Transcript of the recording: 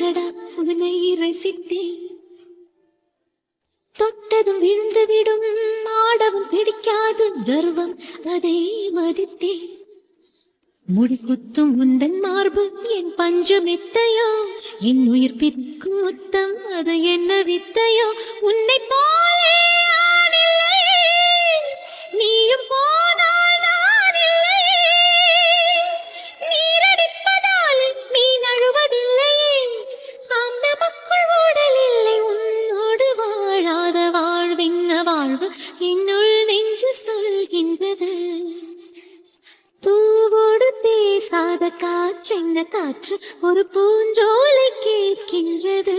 பாரடா உன்னை ரசித்தேன். தொட்டதும் விழுந்து விடும் ஆடவும் பிடிக்காது கர்வம் அதை மதித்தேன். முடி குத்தும் உந்தன் மார்பு என் பஞ்சு மெத்தையோ, என் உயிர் பிக்கும் முத்தம் அது என்ன வித்தையோ. உன்னை போலே ஆனில்லை, நீயும் போனால் நான் இல்லை. நீரடிப்பதால் நீ நழுவதில்லையே, ஆம் நமக்குள் ஊடல் இல்லை. உன்னோடு வாழாத வாழ்வென்ன வாழ்வு என்னுள் நெஞ்சு சொல்கின்றது. பூவோடு பேசாத காற்றென்ன காற்று ஒரு பூஞ்சோலை கேட்கின்றது.